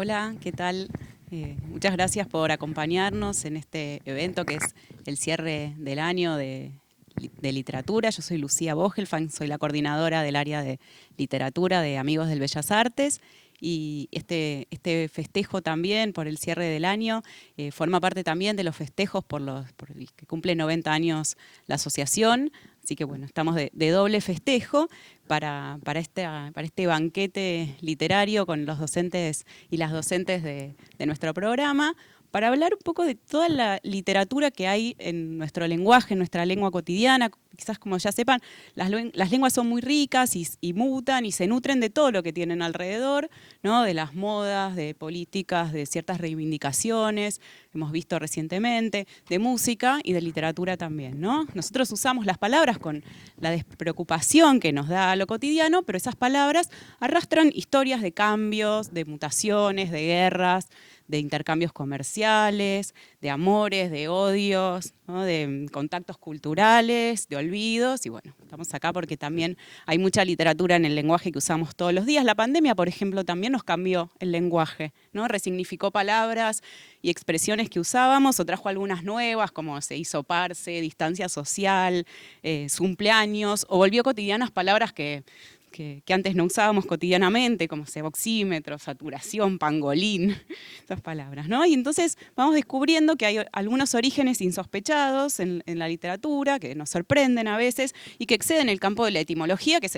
Hola, ¿qué tal? Muchas gracias por acompañarnos en este evento que es el cierre del año de literatura. Yo soy Lucía Vogelfang, soy la coordinadora del área de literatura de Amigos del Bellas Artes. Y este festejo también por el cierre del año forma parte también de los festejos por el que cumple 90 años la asociación. Así que bueno, estamos de doble festejo para este banquete literario con los docentes y las docentes de nuestro programa, para hablar un poco de toda la literatura que hay en nuestro lenguaje, en nuestra lengua cotidiana. Quizás, como ya sepan, las lenguas son muy ricas y mutan y se nutren de todo lo que tienen alrededor, ¿no? De las modas, de políticas, de ciertas reivindicaciones, hemos visto recientemente, de música y de literatura también, ¿no? Nosotros usamos las palabras con la despreocupación que nos da lo cotidiano, pero esas palabras arrastran historias de cambios, de mutaciones, de guerras, de intercambios comerciales, de amores, de odios, ¿no? De contactos culturales, de olvidos. Y bueno, estamos acá porque también hay mucha literatura en el lenguaje que usamos todos los días. La pandemia, por ejemplo, también nos cambió el lenguaje, ¿no? Resignificó palabras y expresiones que usábamos, o trajo algunas nuevas, como se hizo parse, distancia social, cumpleaños, o volvió cotidianas palabras que antes no usábamos cotidianamente, como seboxímetro, saturación, pangolín, esas palabras, ¿no? Y entonces vamos descubriendo que hay algunos orígenes insospechados en la literatura, que nos sorprenden a veces, y que exceden el campo de la etimología, que es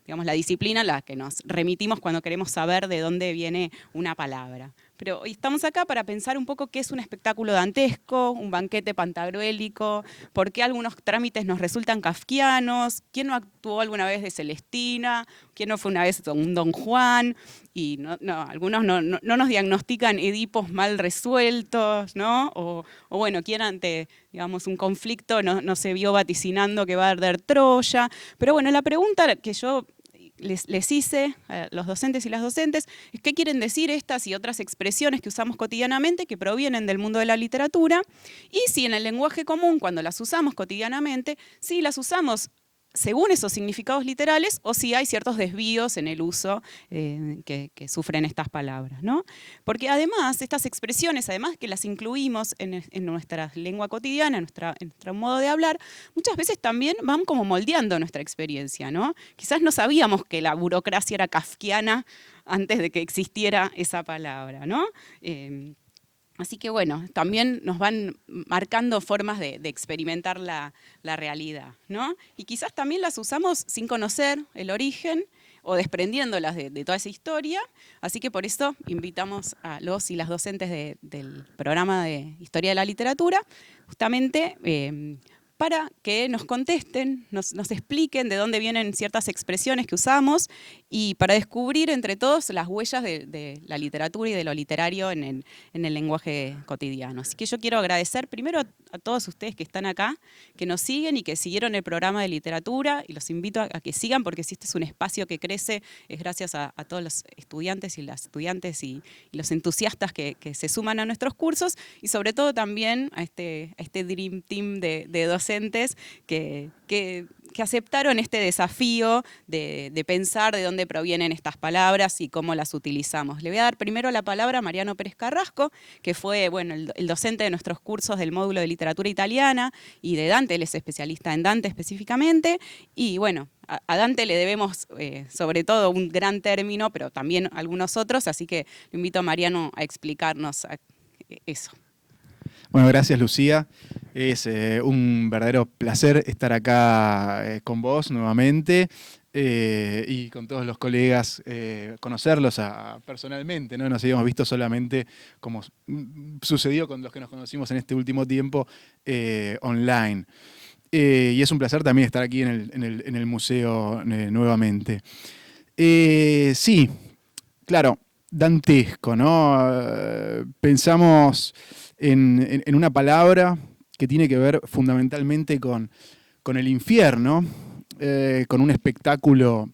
digamos, la disciplina a la que nos remitimos cuando queremos saber de dónde viene una palabra. Pero hoy estamos acá para pensar un poco qué es un espectáculo dantesco, un banquete pantagruélico, por qué algunos trámites nos resultan kafkianos, quién no actuó alguna vez de Celestina, quién no fue una vez un Don Juan, y algunos no nos diagnostican Edipos mal resueltos, ¿no? O bueno, quién ante, digamos, un conflicto no se vio vaticinando que va a arder Troya. Pero bueno, la pregunta que yo les hice a los docentes y las docentes es qué quieren decir estas y otras expresiones que usamos cotidianamente que provienen del mundo de la literatura, y si en el lenguaje común, cuando las usamos cotidianamente, si las usamos según esos significados literales o si hay ciertos desvíos en el uso que sufren estas palabras, ¿no? Porque además estas expresiones, además que las incluimos en nuestra lengua cotidiana, en nuestro modo de hablar, muchas veces también van como moldeando nuestra experiencia, ¿no? Quizás no sabíamos que la burocracia era kafkiana antes de que existiera esa palabra, ¿no? Así que bueno, también nos van marcando formas de experimentar la realidad, ¿no? Y quizás también las usamos sin conocer el origen o desprendiéndolas de toda esa historia. Así que por eso invitamos a los y las docentes del programa de Historia de la Literatura, justamente para que nos contesten, nos expliquen de dónde vienen ciertas expresiones que usamos y para descubrir entre todos las huellas de la literatura y de lo literario en el lenguaje cotidiano. Así que yo quiero agradecer primero a todos ustedes que están acá, que nos siguen y que siguieron el programa de literatura, y los invito a que sigan, porque si este es un espacio que crece es gracias a todos los estudiantes y las estudiantes y los entusiastas que se suman a nuestros cursos, y sobre todo también a este Dream Team de docentes que aceptaron este desafío de pensar de dónde provienen estas palabras y cómo las utilizamos. Le voy a dar primero la palabra a Mariano Pérez Carrasco, que fue bueno, el docente de nuestros cursos del módulo de literatura italiana y de Dante. Él es especialista en Dante específicamente, y bueno, a Dante le debemos sobre todo un gran término, pero también algunos otros, así que le invito a Mariano a explicarnos eso. Bueno, gracias Lucía. Es un verdadero placer estar acá con vos nuevamente y con todos los colegas, conocerlos personalmente, ¿no? Nos habíamos visto solamente, como sucedió con los que nos conocimos en este último tiempo, online. Y es un placer también estar aquí en el museo nuevamente. Sí, claro, dantesco, ¿no? Pensamos en una palabra que tiene que ver fundamentalmente con el infierno, con un espectáculo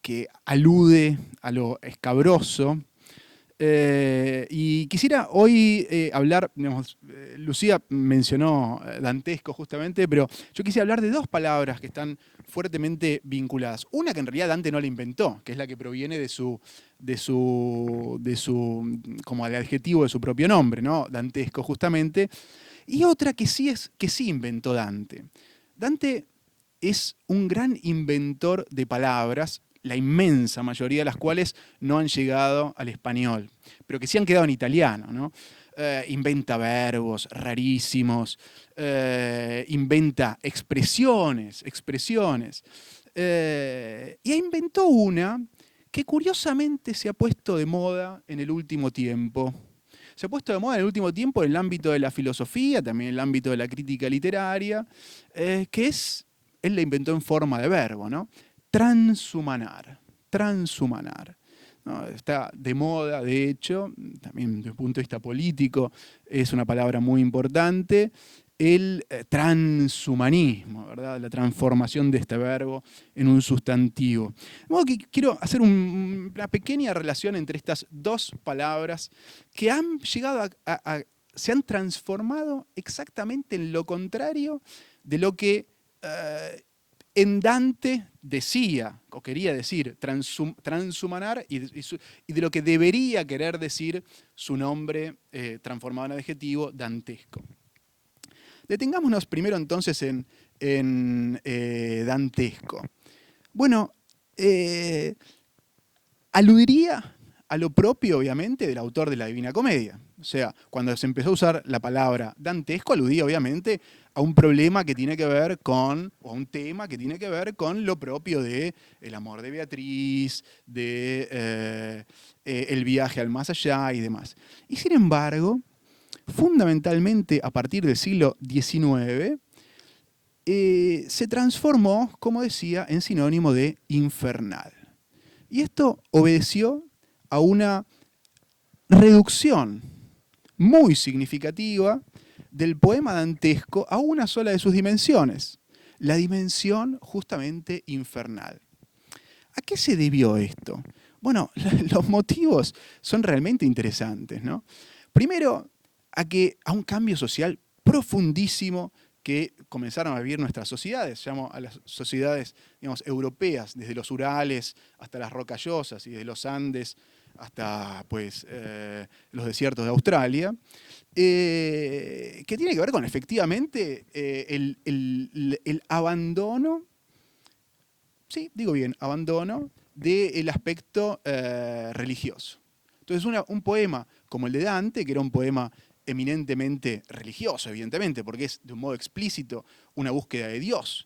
que alude a lo escabroso, Y quisiera hoy hablar, digamos, Lucía mencionó dantesco justamente, pero yo quisiera hablar de dos palabras que están fuertemente vinculadas. Una que en realidad Dante no la inventó, que es la que proviene como el adjetivo de su propio nombre, ¿no? Dantesco justamente. Y otra que sí inventó Dante. Dante es un gran inventor de palabras, la inmensa mayoría de las cuales no han llegado al español, pero que sí han quedado en italiano, ¿no? Inventa verbos rarísimos, inventa expresiones. Y inventó una que curiosamente se ha puesto de moda en el último tiempo. Se ha puesto de moda en el último tiempo en el ámbito de la filosofía, también en el ámbito de la crítica literaria, que es, él la inventó en forma de verbo, ¿no? Transhumanar, transhumanar. ¿No? Está de moda, de hecho, también desde el punto de vista político, es una palabra muy importante, el transhumanismo, ¿verdad? La transformación de este verbo en un sustantivo. De modo que quiero hacer una pequeña relación entre estas dos palabras que han llegado se han transformado exactamente en lo contrario de lo que en Dante decía, o quería decir, transhumanar, y de lo que debería querer decir su nombre transformado en adjetivo, dantesco. Detengámonos primero entonces en dantesco. Bueno, aludiría a lo propio, obviamente, del autor de la Divina Comedia. O sea, cuando se empezó a usar la palabra dantesco, aludía, obviamente, a un problema que tiene que ver con, o a un tema que tiene que ver con lo propio de el amor de Beatriz, de el viaje al más allá y demás. Y sin embargo, fundamentalmente a partir del siglo XIX, se transformó, como decía, en sinónimo de infernal. Y esto obedeció a una reducción muy significativa del poema dantesco a una sola de sus dimensiones, la dimensión justamente infernal. ¿A qué se debió esto? Bueno, los motivos son realmente interesantes, ¿no? Primero, a un cambio social profundísimo que comenzaron a vivir nuestras sociedades, llamo a las sociedades, digamos, europeas, desde los Urales hasta las Rocallosas y desde los Andes hasta pues, los desiertos de Australia, que tiene que ver con efectivamente el abandono, sí, digo bien, abandono del aspecto religioso. Entonces un poema como el de Dante, que era un poema eminentemente religioso, evidentemente, porque es de un modo explícito una búsqueda de Dios.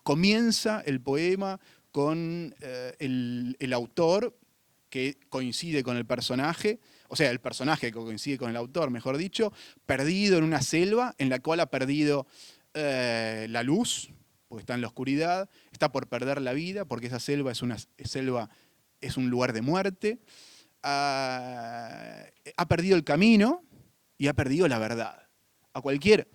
Comienza el poema con el autor que coincide con el personaje, o sea, el personaje que coincide con el autor, mejor dicho, perdido en una selva en la cual ha perdido la luz, porque está en la oscuridad, está por perder la vida, porque esa selva es un lugar de muerte, ha perdido el camino y ha perdido la verdad. A cualquier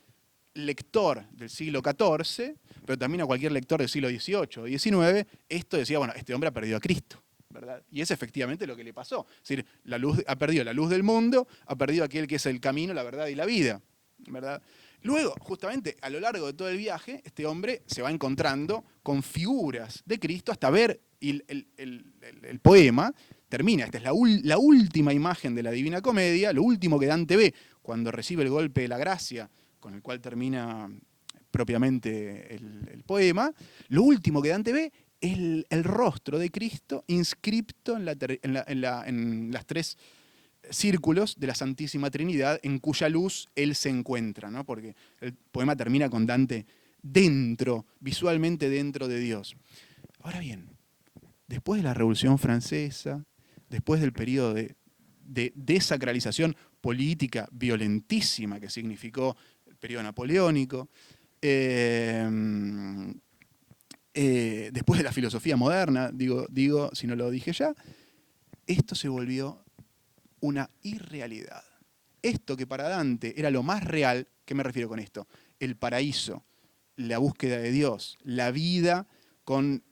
lector del siglo XIV, pero también a cualquier lector del siglo XVIII o XIX, esto decía, bueno, este hombre ha perdido a Cristo, ¿verdad? Y es efectivamente lo que le pasó. Es decir, ha perdido la luz del mundo, ha perdido aquel que es el camino, la verdad y la vida, ¿verdad? Luego, justamente, a lo largo de todo el viaje, este hombre se va encontrando con figuras de Cristo hasta ver el poema termina. Esta es la última imagen de la Divina Comedia, lo último que Dante ve cuando recibe el golpe de la gracia, con el cual termina propiamente el poema. Lo último que Dante ve es el rostro de Cristo inscripto en las tres círculos de la Santísima Trinidad, en cuya luz él se encuentra, ¿no? Porque el poema termina con Dante visualmente dentro de Dios. Ahora bien, después de la Revolución Francesa, después del periodo de desacralización política violentísima que significó el periodo napoleónico, después de la filosofía moderna, digo, si no lo dije ya, esto se volvió una irrealidad. Esto que para Dante era lo más real, ¿qué me refiero con esto? El paraíso, la búsqueda de Dios, la vida con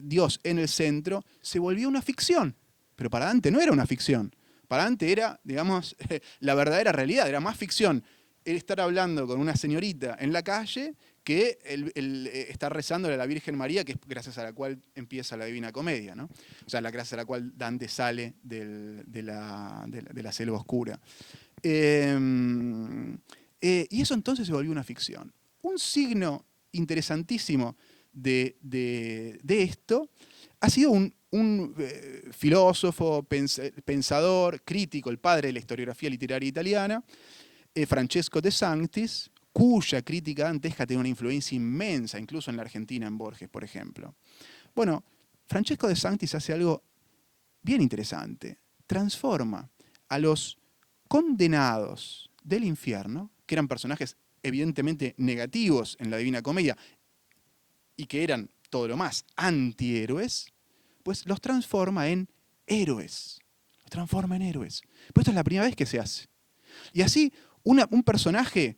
Dios en el centro, se volvió una ficción. Pero para Dante no era una ficción. Para Dante era, digamos, la verdadera realidad, era más ficción el estar hablando con una señorita en la calle que el estar rezándole a la Virgen María, que es gracias a la cual empieza la Divina Comedia, ¿no? O sea, gracias a la cual Dante sale de la selva oscura. Y eso entonces se volvió una ficción. Un signo interesantísimo de esto ha sido un filósofo, pensador, crítico, el padre de la historiografía literaria italiana, Francesco de Sanctis, cuya crítica dantesca tiene una influencia inmensa, incluso en la Argentina, en Borges, por ejemplo. Bueno, Francesco de Sanctis hace algo bien interesante. Transforma a los condenados del infierno, que eran personajes evidentemente negativos en la Divina Comedia y que eran todo lo más antihéroes, pues los transforma en héroes. Los transforma en héroes. Pues esto es la primera vez que se hace. Y así, un personaje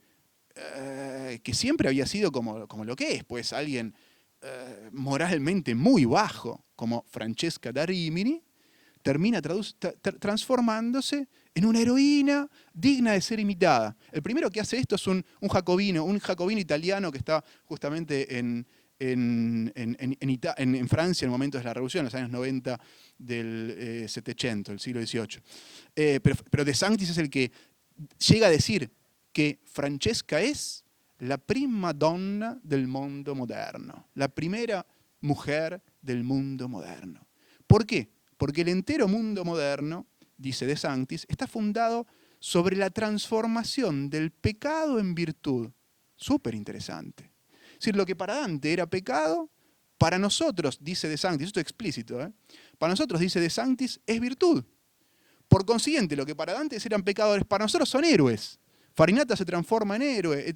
que siempre había sido como lo que es, pues alguien moralmente muy bajo, como Francesca da Rimini, termina transformándose en una heroína digna de ser imitada. El primero que hace esto es un jacobino italiano que está justamente en Francia en momentos de la Revolución, en los años 90 del Settecento, del siglo XVIII. Pero De Sanctis es el que llega a decir que Francesca es la prima donna del mundo moderno, la primera mujer del mundo moderno. ¿Por qué? Porque el entero mundo moderno, dice De Sanctis, está fundado sobre la transformación del pecado en virtud. Súper interesante. Es decir, lo que para Dante era pecado, para nosotros, dice De Sanctis, esto es explícito, para nosotros, dice De Sanctis, es virtud. Por consiguiente, lo que para Dante eran pecadores, para nosotros son héroes. Farinata se transforma en héroe,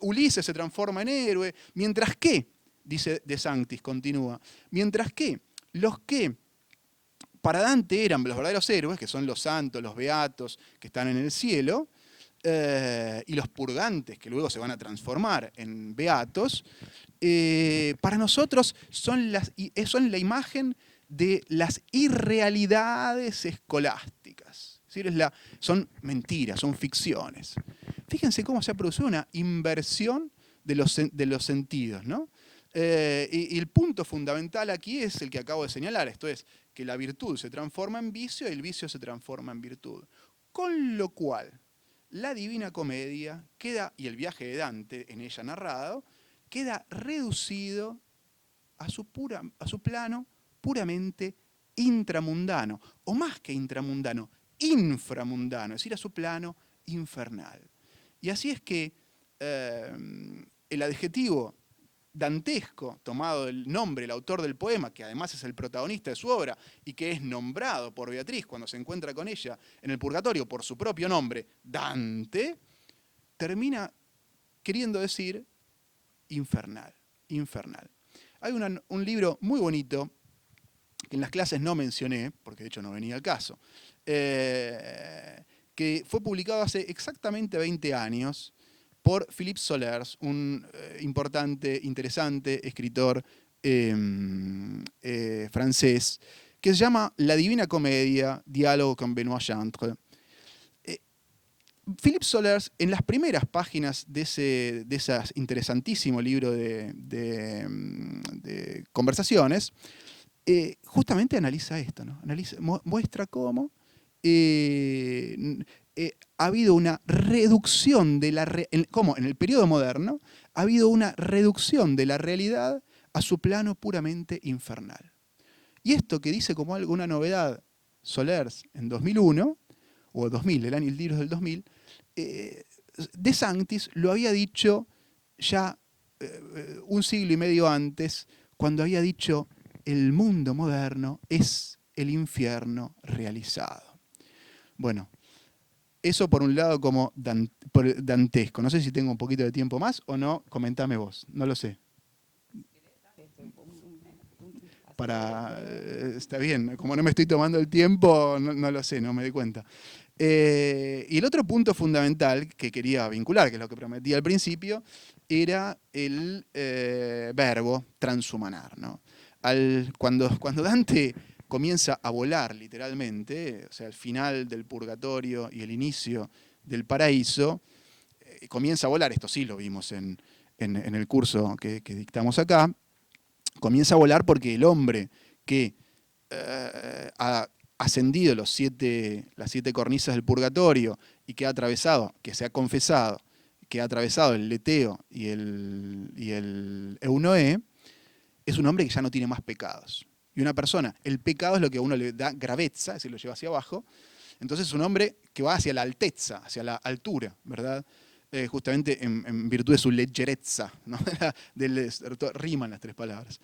Ulises se transforma en héroe, mientras que, dice De Sanctis, continúa, mientras que los que para Dante eran los verdaderos héroes, que son los santos, los beatos, que están en el cielo, y los purgantes, que luego se van a transformar en beatos, para nosotros son la imagen de las irrealidades escolásticas. Es decir, son mentiras, son ficciones. Fíjense cómo se ha producido una inversión de los sentidos, ¿no? Y el punto fundamental aquí es el que acabo de señalar, esto es, que la virtud se transforma en vicio y el vicio se transforma en virtud. Con lo cual, la Divina Comedia queda, y el viaje de Dante en ella narrado, queda reducido a su plano puramente intramundano, o más que intramundano, inframundano, es decir, a su plano infernal. Y así es que el adjetivo dantesco, tomado del nombre, el autor del poema, que además es el protagonista de su obra y que es nombrado por Beatriz cuando se encuentra con ella en el purgatorio por su propio nombre, Dante, termina queriendo decir infernal, infernal. Hay un libro muy bonito que en las clases no mencioné, porque de hecho no venía al caso, que fue publicado hace exactamente 20 años por Philippe Solers, un importante, interesante escritor francés, que se llama La Divina Comedia, diálogo con Benoît Chantre. Philippe Solers, en las primeras páginas de ese interesantísimo libro de conversaciones, justamente analiza esto, ¿no? Muestra cómo ha habido una reducción de como en el periodo moderno ha habido una reducción de la realidad a su plano puramente infernal. Y esto que dice como alguna novedad Solers en 2001, o 2000, el libro es del 2000, De Sanctis lo había dicho ya un siglo y medio antes, cuando había dicho el mundo moderno es el infierno realizado. Bueno, eso por un lado como dantesco. No sé si tengo un poquito de tiempo más o no, comentame vos, no lo sé. Está bien, como no me estoy tomando el tiempo, no lo sé, no me di cuenta. Y el otro punto fundamental que quería vincular, que es lo que prometí al principio, era el verbo transhumanar, ¿no? Cuando Dante comienza a volar literalmente, o sea, el final del purgatorio y el inicio del paraíso, comienza a volar, esto sí lo vimos en el curso que dictamos acá, comienza a volar porque el hombre que ha ascendido las 7 cornisas del purgatorio y que ha atravesado, que se ha confesado, que ha atravesado el leteo y el eunoé, es un hombre que ya no tiene más pecados. Y una persona, el pecado es lo que a uno le da gravezza, es decir, lo lleva hacia abajo. Entonces es un hombre que va hacia la altezza, hacia la altura, ¿verdad? Justamente en virtud de su leggerezza, ¿no? Riman las 3 palabras.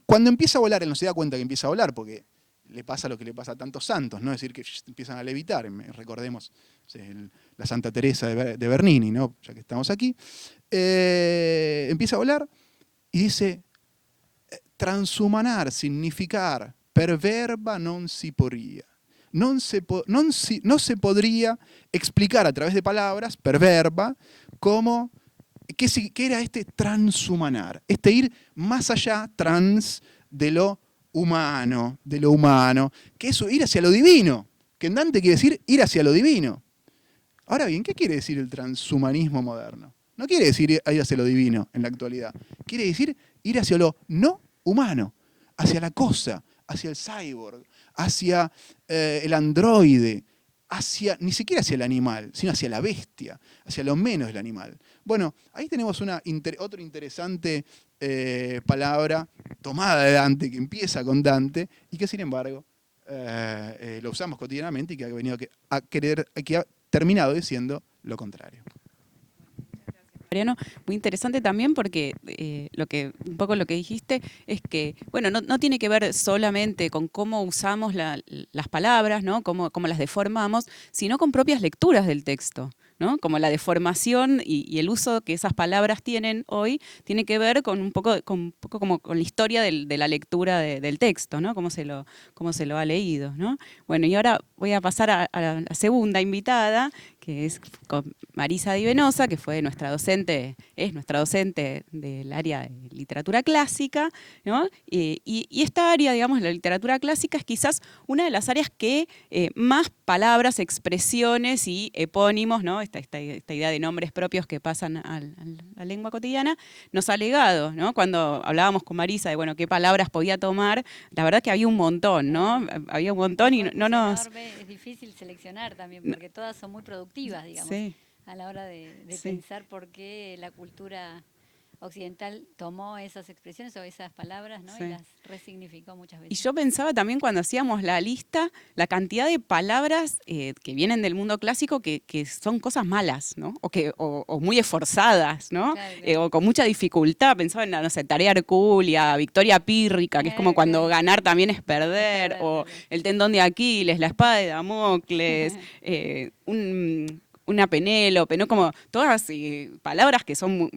Cuando empieza a volar, él no se da cuenta que empieza a volar, porque le pasa lo que le pasa a tantos santos, ¿no? Es decir, que empiezan a levitar. Recordemos la Santa Teresa de Bernini, ¿no? Ya que estamos aquí. Empieza a volar y dice, transumanar, significar, per verba non si podría. No se podría explicar a través de palabras, per verba, qué era este transhumanar, este ir más allá, trans, de lo humano, que eso, ir hacia lo divino, que en Dante quiere decir ir hacia lo divino. Ahora bien, ¿qué quiere decir el transhumanismo moderno? No quiere decir ir hacia lo divino en la actualidad, quiere decir ir hacia lo no humano, hacia la cosa, hacia el cyborg, hacia el androide, ni siquiera hacia el animal, sino hacia la bestia, hacia lo menos del animal. Bueno, ahí tenemos otra interesante palabra tomada de Dante, que empieza con Dante, y que sin embargo lo usamos cotidianamente y que ha terminado diciendo lo contrario. Mariano, muy interesante también porque un poco lo que dijiste es que, bueno, no tiene que ver solamente con cómo usamos las palabras, ¿no? Cómo las deformamos, sino con propias lecturas del texto, ¿no? Como la deformación y el uso que esas palabras tienen hoy tiene que ver con un poco como con la historia de la lectura del texto, ¿no? Cómo se lo ha leído, ¿no? Bueno, y ahora voy a pasar a la segunda invitada, que es con Marisa Di Venosa, que es nuestra docente del área de literatura clásica, ¿no? Y esta área, digamos, la literatura clásica, es quizás una de las áreas que más palabras, expresiones y epónimos, ¿no? Esta idea de nombres propios que pasan a la lengua cotidiana, nos ha legado, ¿no? Cuando hablábamos con Marisa de, bueno, qué palabras podía tomar, la verdad que había un montón, ¿no? Había un montón y no nos... Es difícil seleccionar también, porque todas son muy productivas, digamos, Sí. a la hora de Sí. pensar por qué la cultura occidental tomó esas expresiones o esas palabras, ¿no? Sí. Y las resignificó muchas Y veces. yo pensaba también cuando hacíamos la lista, la cantidad de palabras que vienen del mundo clásico que son cosas malas, ¿no? O muy esforzadas, ¿no? Claro. O con mucha dificultad. Pensaba en, no sé, tarea hercúlea, victoria pírrica, que es como cuando ganar también es perder, o el tendón de Aquiles, la espada de Damocles, una Penélope, ¿no? Como todas palabras que son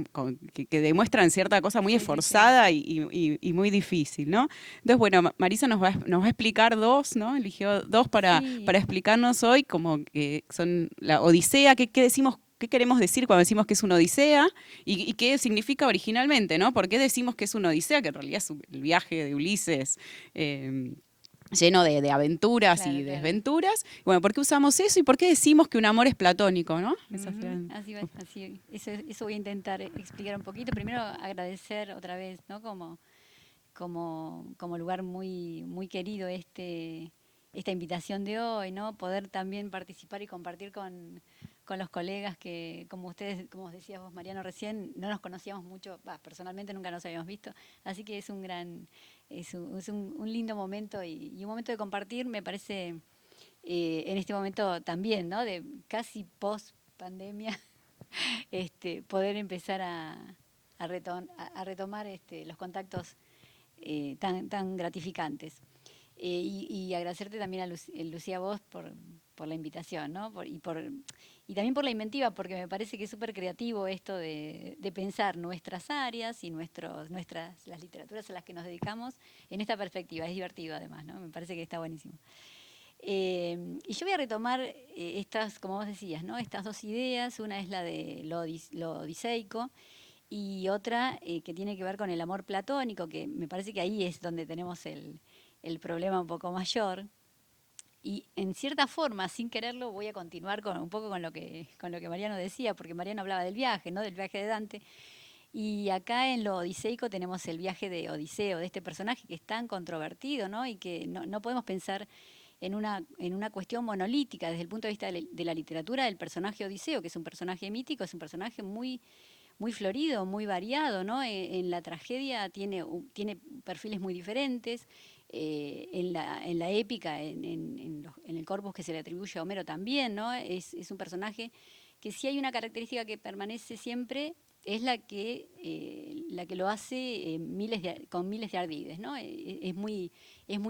que demuestran cierta cosa muy esforzada y muy difícil, ¿no? Entonces, bueno, Marisa nos va a explicar 2, ¿no? Eligió 2 para explicarnos hoy, como que son la Odisea, qué decimos, qué queremos decir cuando decimos que es una odisea y qué significa originalmente, ¿no? ¿Por qué decimos que es una odisea? Que en realidad es el viaje de Ulises, lleno de aventuras y desventuras. Bueno, ¿por qué usamos eso y por qué decimos que un amor es platónico, ¿no? Así. Eso voy a intentar explicar un poquito. Primero agradecer otra vez, ¿no? Como lugar muy, muy querido esta invitación de hoy, ¿no? Poder también participar y compartir con los colegas que, como decías vos, Mariano, recién, no nos conocíamos mucho, personalmente nunca nos habíamos visto, así que es un lindo momento y un momento de compartir, me parece, en este momento también, ¿no? De casi post pandemia, poder empezar a retomar los contactos tan gratificantes. Y agradecerte también a Lucía vos por la invitación, ¿no? Y también por la inventiva, porque me parece que es súper creativo esto de pensar nuestras áreas y las literaturas a las que nos dedicamos en esta perspectiva. Es divertido además, ¿no? Me parece que está buenísimo. Y yo voy a retomar estas, como vos decías, ¿no? Estas 2 ideas. Una es la de lo odiseico y otra que tiene que ver con el amor platónico, que me parece que ahí es donde tenemos el problema un poco mayor. Y en cierta forma, sin quererlo, voy a continuar con un poco con lo que Mariano decía, porque Mariano hablaba del viaje, ¿no? Del viaje de Dante. Y acá en lo odiseico tenemos el viaje de Odiseo, de este personaje que es tan controvertido, ¿no? Y que no podemos pensar en una cuestión monolítica desde el punto de vista de la literatura del personaje Odiseo, que es un personaje mítico, es un personaje muy florido, muy variado, ¿no? En la tragedia tiene perfiles muy diferentes, en la épica, en el corpus que se le atribuye a Homero también, ¿no? Es un personaje que sí hay una característica que permanece siempre, es la que lo hace con miles de ardides, ¿no? Es muy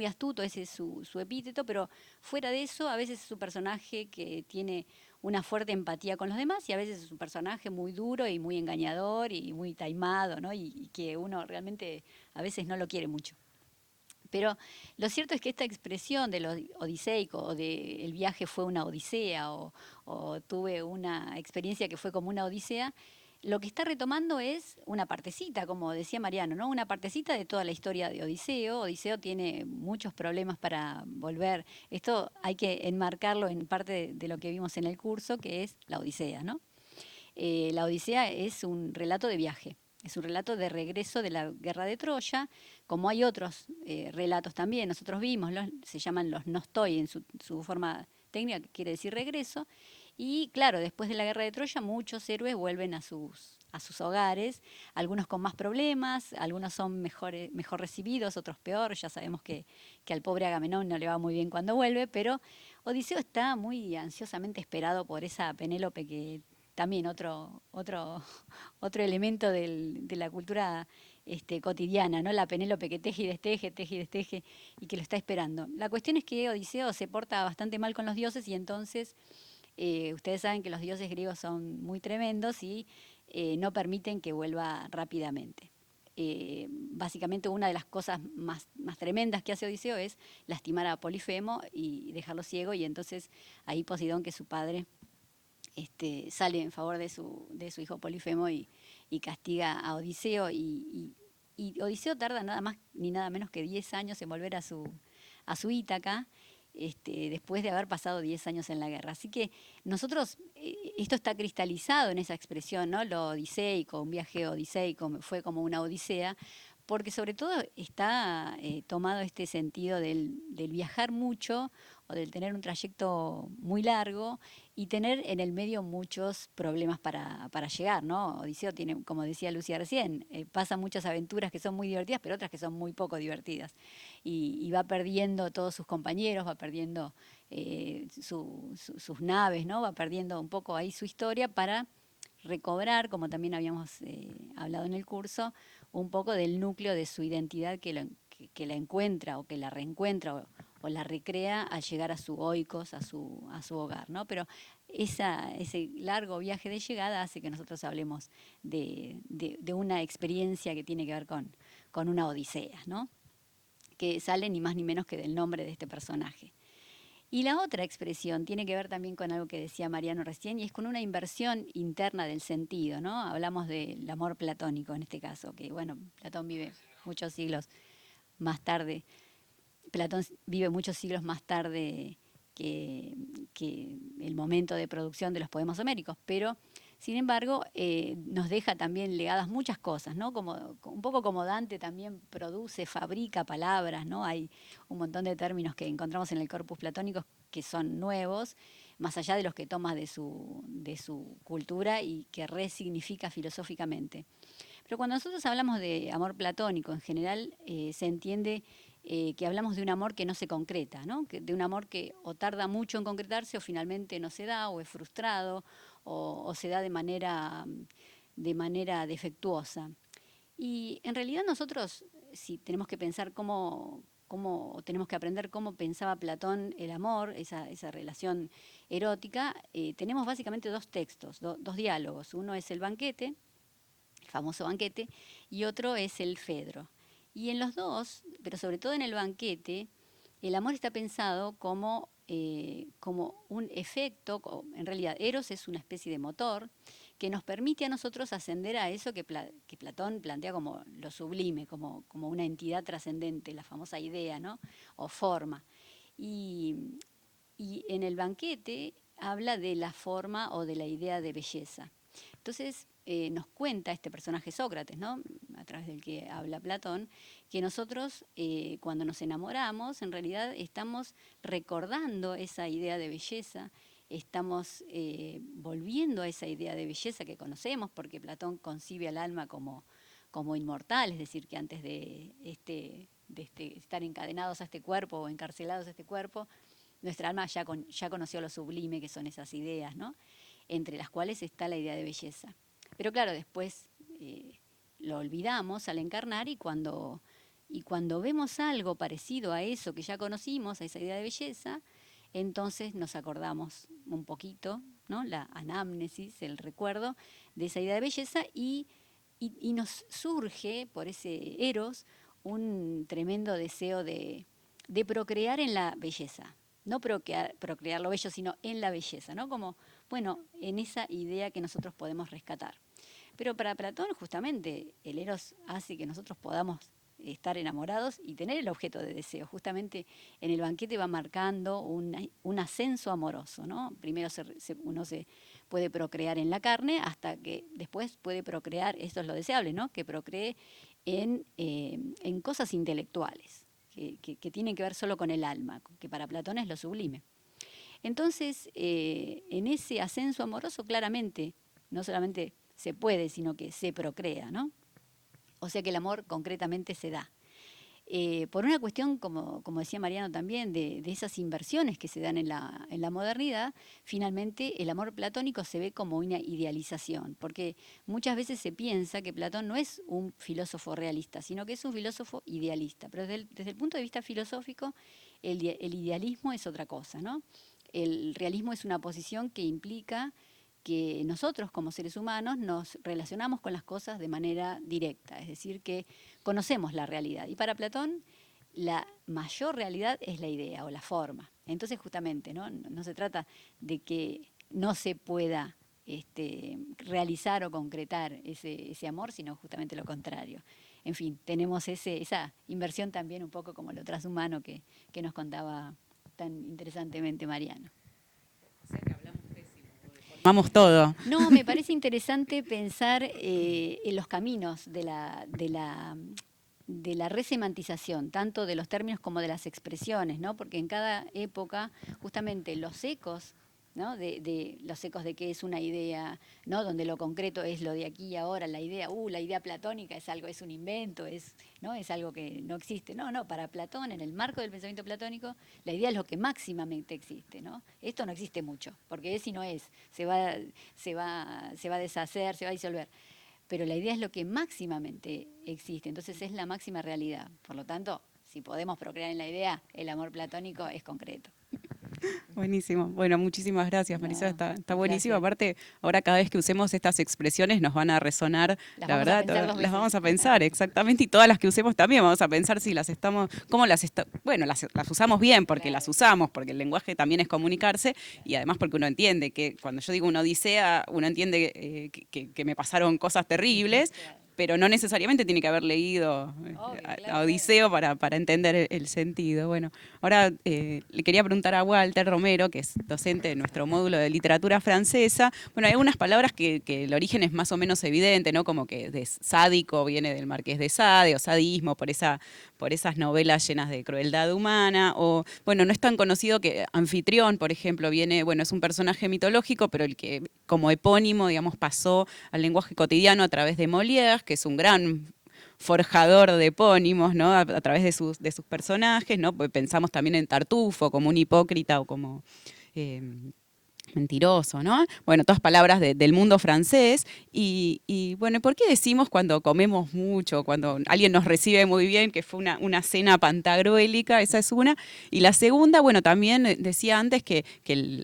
astuto, ese es su epíteto, pero fuera de eso, a veces es un personaje que tiene una fuerte empatía con los demás y a veces es un personaje muy duro y muy engañador y muy taimado, ¿no? Y que uno realmente a veces no lo quiere mucho. Pero lo cierto es que esta expresión de lo odiseico, o de el viaje fue una odisea, o tuve una experiencia que fue como una odisea, lo que está retomando es una partecita, como decía Mariano, ¿no? Una partecita de toda la historia de Odiseo. Odiseo tiene muchos problemas para volver. Esto hay que enmarcarlo en parte de lo que vimos en el curso, que es la Odisea, ¿no? La Odisea es un relato de viaje, es un relato de regreso de la guerra de Troya, como hay otros relatos también, nosotros vimos, se llaman los nostoi en su forma técnica, que quiere decir regreso, y claro, después de la guerra de Troya muchos héroes vuelven a sus hogares, algunos con más problemas, algunos son mejor recibidos, otros peor, ya sabemos que al pobre Agamenón no le va muy bien cuando vuelve, pero Odiseo está muy ansiosamente esperado por esa Penélope que también otro elemento de la cultura cotidiana, ¿no? La Penélope que teje y desteje y que lo está esperando. La cuestión es que Odiseo se porta bastante mal con los dioses y entonces ustedes saben que los dioses griegos son muy tremendos y no permiten que vuelva rápidamente. Básicamente una de las cosas más tremendas que hace Odiseo es lastimar a Polifemo y dejarlo ciego, y entonces ahí Poseidón, que es su padre, sale en favor de su hijo Polifemo y castiga a Odiseo, y Odiseo tarda nada más ni nada menos que 10 años en volver a su Ítaca, después de haber pasado 10 años en la guerra. Así que nosotros, esto está cristalizado en esa expresión, ¿no? Lo odiseico, un viaje odiseico, fue como una odisea, porque sobre todo está tomado este sentido del viajar mucho o del tener un trayecto muy largo y tener en el medio muchos problemas para llegar, ¿no? Odiseo tiene, como decía Lucía recién, pasa muchas aventuras que son muy divertidas, pero otras que son muy poco divertidas. Y va perdiendo todos sus compañeros, va perdiendo sus naves, ¿no? Va perdiendo un poco ahí su historia para recobrar, como también habíamos hablado en el curso, un poco del núcleo de su identidad que la encuentra o que la reencuentra o la recrea al llegar a su oikos, a su hogar, ¿no? Pero ese largo viaje de llegada hace que nosotros hablemos de una experiencia que tiene que ver con una odisea, ¿no? Que sale ni más ni menos que del nombre de este personaje. Y la otra expresión tiene que ver también con algo que decía Mariano recién, y es con una inversión interna del sentido, ¿no? Hablamos del amor platónico en este caso, que bueno, Platón vive muchos siglos más tarde. Platón vive muchos siglos más tarde que, que el momento de producción de los poemas homéricos, pero sin embargo nos deja también legadas muchas cosas, ¿no? Un poco como Dante también produce, fabrica palabras, ¿no? Hay un montón de términos que encontramos en el corpus platónico que son nuevos, más allá de los que toma de su cultura y que resignifica filosóficamente. Pero cuando nosotros hablamos de amor platónico, en general se entiende que hablamos de un amor que no se concreta, ¿no? De un amor que o tarda mucho en concretarse o finalmente no se da, o es frustrado, o se da de manera defectuosa. Y en realidad nosotros, si tenemos que pensar tenemos que aprender cómo pensaba Platón el amor, esa relación erótica, tenemos básicamente dos textos, dos diálogos. Uno es el banquete, el famoso banquete, y otro es el Fedro. Y en los dos, pero sobre todo en el banquete, el amor está pensado como un efecto, en realidad Eros es una especie de motor que nos permite a nosotros ascender a eso que Platón plantea como lo sublime, como una entidad trascendente, la famosa idea, ¿no? O forma. Y en el banquete habla de la forma o de la idea de belleza. Entonces nos cuenta este personaje Sócrates, ¿no? A través del que habla Platón, que nosotros cuando nos enamoramos en realidad estamos recordando esa idea de belleza, estamos volviendo a esa idea de belleza que conocemos, porque Platón concibe al alma como inmortal, es decir, que antes de estar encadenados a este cuerpo o encarcelados a este cuerpo, nuestra alma ya conoció lo sublime que son esas ideas, ¿no? Entre las cuales está la idea de belleza. Pero claro, después lo olvidamos al encarnar y cuando vemos algo parecido a eso que ya conocimos, a esa idea de belleza, entonces nos acordamos un poquito, ¿no? La anamnesis, el recuerdo de esa idea de belleza y nos surge por ese eros un tremendo deseo de procrear en la belleza. No procrear lo bello, sino en la belleza, ¿no? Como, bueno, en esa idea que nosotros podemos rescatar. Pero para Platón, justamente, el eros hace que nosotros podamos estar enamorados y tener el objeto de deseo. Justamente en el banquete va marcando un ascenso amoroso, ¿no? Primero uno se puede procrear en la carne hasta que después puede procrear, esto es lo deseable, ¿no? Que procree en cosas intelectuales, que tienen que ver solo con el alma, que para Platón es lo sublime. Entonces, en ese ascenso amoroso claramente, no solamente se puede, sino que se procrea, ¿no? O sea que el amor concretamente se da. Por una cuestión, como decía Mariano también, de esas inversiones que se dan en la modernidad, finalmente el amor platónico se ve como una idealización, porque muchas veces se piensa que Platón no es un filósofo realista, sino que es un filósofo idealista. Pero desde el punto de vista filosófico, el idealismo es otra cosa, ¿no? El realismo es una posición que implica que nosotros como seres humanos nos relacionamos con las cosas de manera directa, es decir, que conocemos la realidad. Y para Platón la mayor realidad es la idea o la forma. Entonces justamente no se trata de que no se pueda realizar o concretar ese amor, sino justamente lo contrario. En fin, tenemos esa inversión también un poco como lo transhumano que nos contaba tan interesantemente Mariano. O sea que hablamos pésimo. Vamos todo. No, me parece interesante pensar en los caminos de la resemantización, tanto de los términos como de las expresiones, ¿no? Porque en cada época, justamente los ecos, ¿no? de los ecos de qué es una idea, ¿no? Donde lo concreto es lo de aquí y ahora, la idea platónica es un invento, ¿no? Es algo que no existe. No, para Platón, en el marco del pensamiento platónico, la idea es lo que máximamente existe, ¿no? Esto no existe mucho, porque es y no es, se va a deshacer, se va a disolver. Pero la idea es lo que máximamente existe, entonces es la máxima realidad. Por lo tanto, si podemos procrear en la idea, el amor platónico es concreto. Buenísimo. Bueno, muchísimas gracias, Marisol. Está buenísimo. Gracias. Aparte, ahora cada vez que usemos estas expresiones nos van a resonar, la verdad, las vamos a pensar, exactamente, y todas las que usemos también vamos a pensar si las estamos, bueno, las usamos bien, porque las usamos, porque el lenguaje también es comunicarse, y además porque uno entiende que cuando yo digo una odisea, uno entiende que me pasaron cosas terribles, pero no necesariamente tiene que haber leído a Odiseo para entender el sentido. Bueno, ahora le quería preguntar a Walter Romero, que es docente de nuestro módulo de literatura francesa. Bueno, hay algunas palabras que el origen es más o menos evidente, ¿no? Como que de sádico viene del Marqués de Sade, o sadismo, por esas novelas llenas de crueldad humana, o, bueno, no es tan conocido que Anfitrión, por ejemplo, es un personaje mitológico, pero el que como epónimo, digamos, pasó al lenguaje cotidiano a través de Molière, que es un gran forjador de epónimos, ¿no? A través de sus personajes, ¿no? Pues pensamos también en Tartufo como un hipócrita o como mentiroso, ¿no? Bueno, todas palabras del mundo francés. Y bueno, ¿por qué decimos cuando comemos mucho, cuando alguien nos recibe muy bien, que fue una cena pantagruélica? Esa es una. Y la segunda, bueno, también decía antes que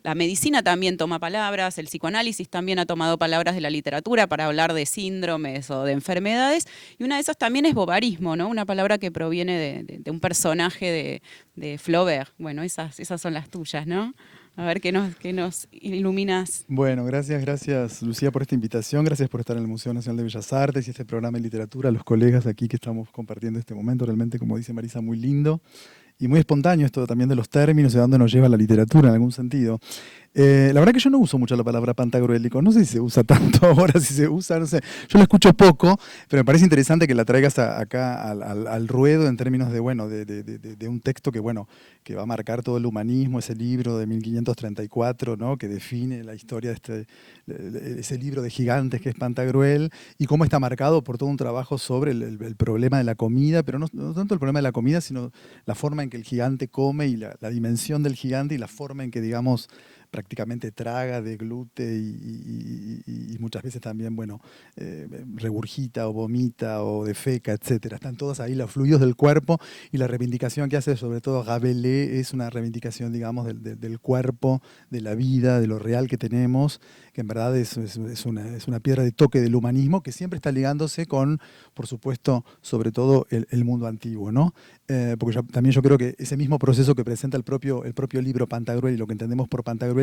la medicina también toma palabras, el psicoanálisis también ha tomado palabras de la literatura para hablar de síndromes o de enfermedades. Y una de esas también es bovarismo, ¿no? Una palabra que proviene de un personaje de Flaubert. Bueno, esas son las tuyas, ¿no? A ver qué nos iluminas. Bueno, gracias Lucía por esta invitación, gracias por estar en el Museo Nacional de Bellas Artes y este programa de literatura, a los colegas aquí que estamos compartiendo este momento, realmente como dice Marisa, muy lindo y muy espontáneo esto también de los términos y a dónde nos lleva la literatura en algún sentido. La verdad que yo no uso mucho la palabra pantagruélico, no sé si se usa tanto ahora, si se usa, no sé, yo la escucho poco, pero me parece interesante que la traigas acá al ruedo en términos de, bueno, de un texto que, bueno, que va a marcar todo el humanismo, ese libro de 1534, ¿no? Que define la historia de ese libro de gigantes que es Pantagruel, y cómo está marcado por todo un trabajo sobre el problema de la comida, pero no tanto el problema de la comida, sino la forma en que el gigante come y la dimensión del gigante y la forma en que, digamos, prácticamente traga, deglute y muchas veces también, bueno, regurgita o vomita o defeca, etcétera. Están todos ahí los fluidos del cuerpo y la reivindicación que hace sobre todo Rabelais es una reivindicación, digamos, del cuerpo, de la vida, de lo real que tenemos, que en verdad es una piedra de toque del humanismo que siempre está ligándose con, por supuesto, sobre todo el mundo antiguo, ¿no? Porque también yo creo que ese mismo proceso que presenta el propio libro Pantagruel y lo que entendemos por pantagruélico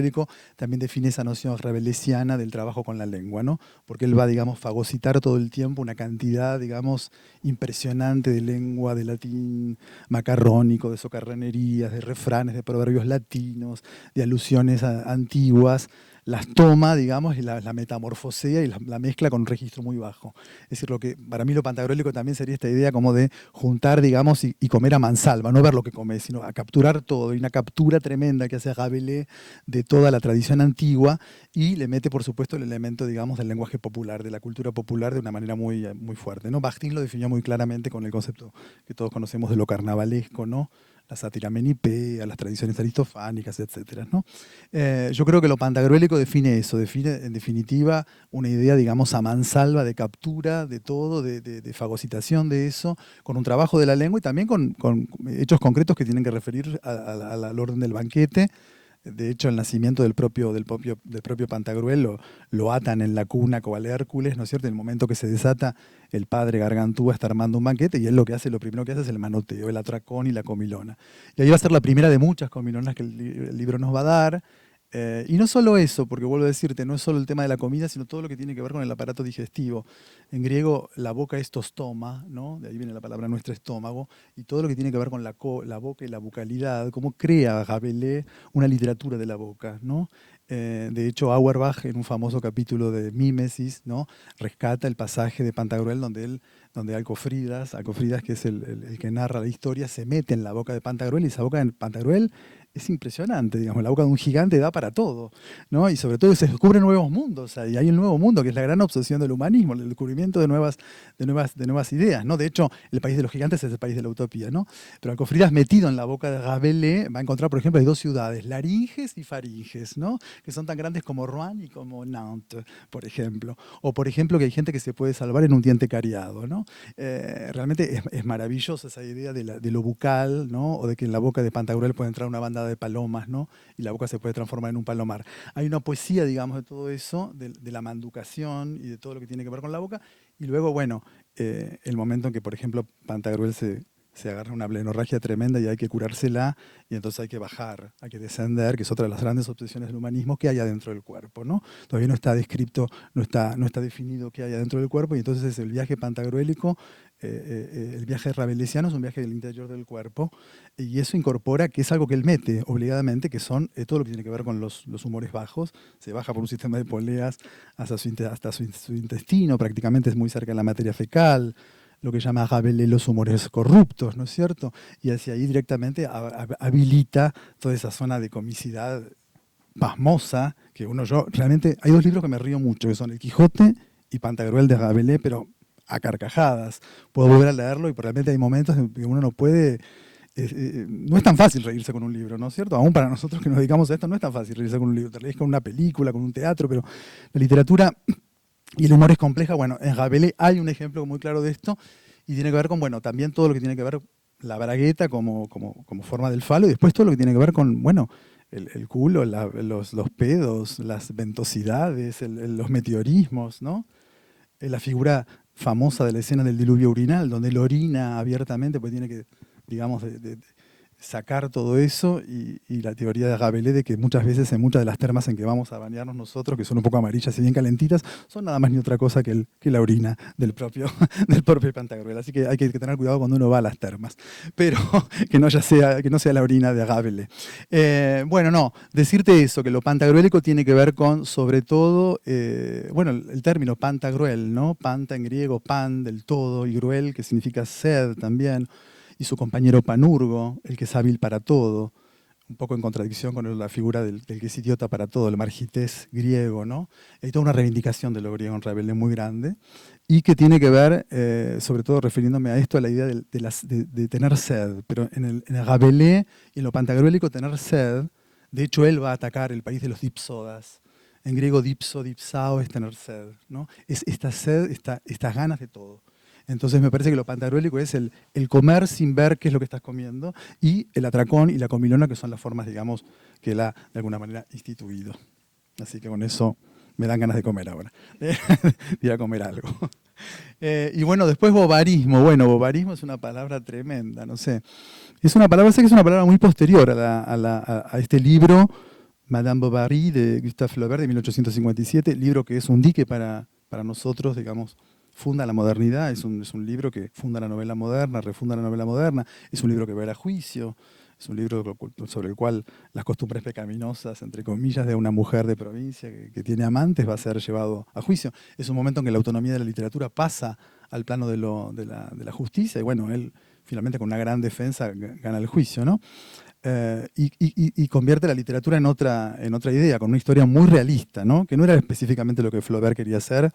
también define esa noción rabelesiana del trabajo con la lengua, ¿no? Porque él va, digamos, fagocitar todo el tiempo una cantidad, digamos, impresionante de lengua, de latín macarrónico, de socarronerías, de refranes, de proverbios latinos, de alusiones antiguas, las toma, digamos, y la metamorfosea y la mezcla con un registro muy bajo. Es decir, lo que para mí lo pantagruélico también sería esta idea como de juntar, digamos, y comer a mansalva, no ver lo que come, sino a capturar todo. Y una captura tremenda que hace Rabelais de toda la tradición antigua y le mete, por supuesto, el elemento, digamos, del lenguaje popular, de la cultura popular de una manera muy, muy fuerte, ¿no? Bakhtin lo definió muy claramente con el concepto que todos conocemos de lo carnavalesco, ¿no? La sátira menipea, las tradiciones aristofánicas, etcétera, ¿no? Yo creo que lo pantagruélico define eso, define en definitiva una idea, digamos, a mansalva de captura de todo, de fagocitación de eso, con un trabajo de la lengua y también con hechos concretos que tienen que referir al orden del banquete. De hecho, el nacimiento del propio Pantagruel lo atan en la cuna cual Hércules, ¿no es cierto? En el momento que se desata, el padre Gargantúa está armando un banquete y él lo primero que hace es el manoteo, el atracón y la comilona. Y ahí va a ser la primera de muchas comilonas que el libro nos va a dar. Y no solo eso, porque vuelvo a decirte, no es solo el tema de la comida, sino todo lo que tiene que ver con el aparato digestivo. En griego la boca es tostoma, ¿no? De ahí viene la palabra nuestro estómago, y todo lo que tiene que ver con la boca y la bucalidad, cómo crea Rabelais una literatura de la boca, ¿no? De hecho, Auerbach, en un famoso capítulo de Mímesis, ¿no? Rescata el pasaje de Pantagruel donde Alcofridas, que es el que narra la historia, se mete en la boca de Pantagruel, y esa boca de Pantagruel es impresionante, digamos, la boca de un gigante da para todo, ¿no? Y sobre todo se descubren nuevos mundos, y hay el nuevo mundo, que es la gran obsesión del humanismo, el descubrimiento de nuevas ideas, ¿no? De hecho, el país de los gigantes es el país de la utopía, ¿no? Pero Alcofridas, metido en la boca de Rabelais, va a encontrar, por ejemplo, hay dos ciudades, Laringes y Faringes, ¿no? Que son tan grandes como Rouen y como Nantes, por ejemplo. O, por ejemplo, que hay gente que se puede salvar en un diente cariado, ¿no? Realmente es maravillosa esa idea de lo bucal, ¿no? O de que en la boca de Pantagruel puede entrar una banda de palomas, ¿no? Y la boca se puede transformar en un palomar. Hay una poesía, digamos, de todo eso, de la manducación y de todo lo que tiene que ver con la boca. Y luego, bueno, el momento en que, por ejemplo, Pantagruel se agarra una blenorragia tremenda y hay que curársela, y entonces hay que bajar, hay que descender, que es otra de las grandes obsesiones del humanismo, que hay adentro del cuerpo, ¿no? Todavía no está descrito, no está definido qué hay adentro del cuerpo, y entonces el viaje pantagruélico, el viaje rabelesiano es un viaje del interior del cuerpo, y eso incorpora, que es algo que él mete obligadamente, que son todo lo que tiene que ver con los humores bajos, se baja por un sistema de poleas hasta su intestino, prácticamente es muy cerca de la materia fecal, lo que llama Rabelais los humores corruptos, ¿no es cierto? Y hacia ahí directamente habilita toda esa zona de comicidad pasmosa, que realmente, hay dos libros que me río mucho, que son El Quijote y Pantagruel de Rabelais, pero a carcajadas. Puedo volver a leerlo y realmente hay momentos en que uno no puede... no es tan fácil reírse con un libro, ¿no es cierto? Aún para nosotros que nos dedicamos a esto no es tan fácil reírse con un libro. Te reís con una película, con un teatro, pero la literatura... Y el humor es compleja. Bueno, en Rabelais hay un ejemplo muy claro de esto y tiene que ver con, bueno, también todo lo que tiene que ver la bragueta como forma del falo y después todo lo que tiene que ver con, bueno, el culo, los pedos, las ventosidades, los meteorismos, ¿no? La figura famosa de la escena del diluvio urinal, donde él orina abiertamente, pues tiene que, digamos, sacar todo eso y la teoría de Rabelais de que muchas veces en muchas de las termas en que vamos a bañarnos nosotros, que son un poco amarillas y bien calentitas, son nada más ni otra cosa que la orina del propio, del propio Pantagruel. Así que hay que tener cuidado cuando uno va a las termas, pero que no sea la orina de Rabelais. Bueno, no, decirte eso, que lo pantagruélico tiene que ver con, sobre todo, bueno, el término pantagruel, ¿no? Panta en griego, pan del todo, y gruel, que significa sed también, y su compañero Panurgo, el que es hábil para todo, un poco en contradicción con la figura del que es idiota para todo, el margités griego, ¿no? Hay toda una reivindicación de lo griego en Rabelais muy grande, y que tiene que ver, sobre todo refiriéndome a esto, a la idea de tener sed, pero en el Rabelais y en lo pantagruélico tener sed, de hecho él va a atacar el país de los dipsodas. En griego dipso, dipsao es tener sed, ¿no? Es esta sed, estas ganas de todo. Entonces me parece que lo pantagruélico es el comer sin ver qué es lo que estás comiendo, y el atracón y la comilona, que son las formas, digamos, que él ha de alguna manera instituido. Así que con eso me dan ganas de comer ahora, de ir a comer algo. Y bueno, después bovarismo. Bueno, bovarismo es una palabra tremenda, no sé. Es una palabra, sé que es una palabra muy posterior a este libro, Madame Bovary, de Gustave Flaubert, de 1857, libro que es un dique para nosotros, digamos, funda la modernidad, es un libro que funda la novela moderna, refunda la novela moderna, es un libro que va a ir a juicio, es un libro sobre el cual las costumbres pecaminosas, entre comillas, de una mujer de provincia que tiene amantes va a ser llevado a juicio. Es un momento en que la autonomía de la literatura pasa al plano de la justicia, y bueno, él finalmente con una gran defensa gana el juicio, ¿no? Y convierte la literatura en otra idea, con una historia muy realista, ¿no? Que no era específicamente lo que Flaubert quería hacer,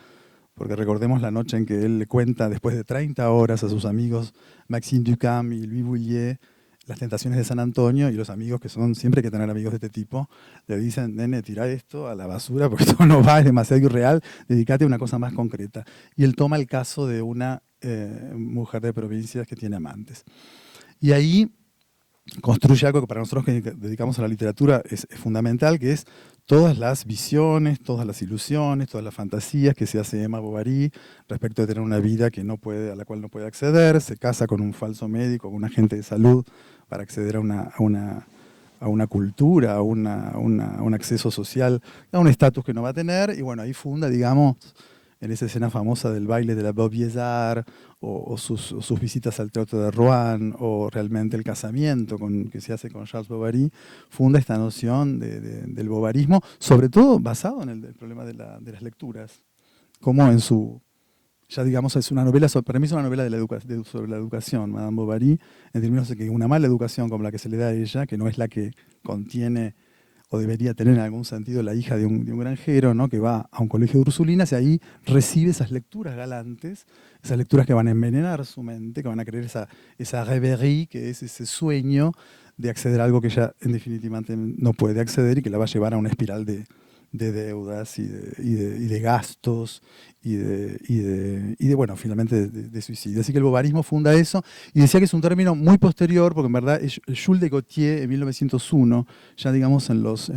porque recordemos la noche en que él le cuenta después de 30 horas a sus amigos Maxime Duchamp y Louis Bouillet las tentaciones de San Antonio, y los amigos, que son, siempre hay que tener amigos de este tipo, le dicen: nene, tira esto a la basura porque esto no va, es demasiado irreal, dedícate a una cosa más concreta. Y él toma el caso de una mujer de provincias que tiene amantes. Y ahí construye algo que para nosotros que dedicamos a la literatura es fundamental, que es todas las visiones, todas las ilusiones, todas las fantasías que se hace Emma Bovary respecto de tener una vida a la cual no puede acceder, se casa con un falso médico, con un agente de salud para acceder a una cultura, a un acceso social, a un estatus que no va a tener, y bueno, ahí funda, digamos, en esa escena famosa del baile de la Vaubyessard, o sus visitas al Teatro de Rouen, o realmente el casamiento que se hace con Charles Bovary, funda esta noción del bovarismo, sobre todo basado en el problema de las lecturas, como en su, ya digamos, es una novela, para mí es una novela sobre la educación, Madame Bovary, en términos de que una mala educación como la que se le da a ella, que no es la que contiene o debería tener en algún sentido la hija de un granjero, ¿no? Que va a un colegio de ursulinas y ahí recibe esas lecturas galantes, esas lecturas que van a envenenar su mente, que van a creer esa rêverie, que es ese sueño de acceder a algo que ella en definitiva no puede acceder, y que la va a llevar a una espiral de deudas y de gastos bueno, finalmente de suicidio. Así que el bovarismo funda eso, y decía que es un término muy posterior, porque en verdad es Jules de Gaultier en 1901, ya digamos en los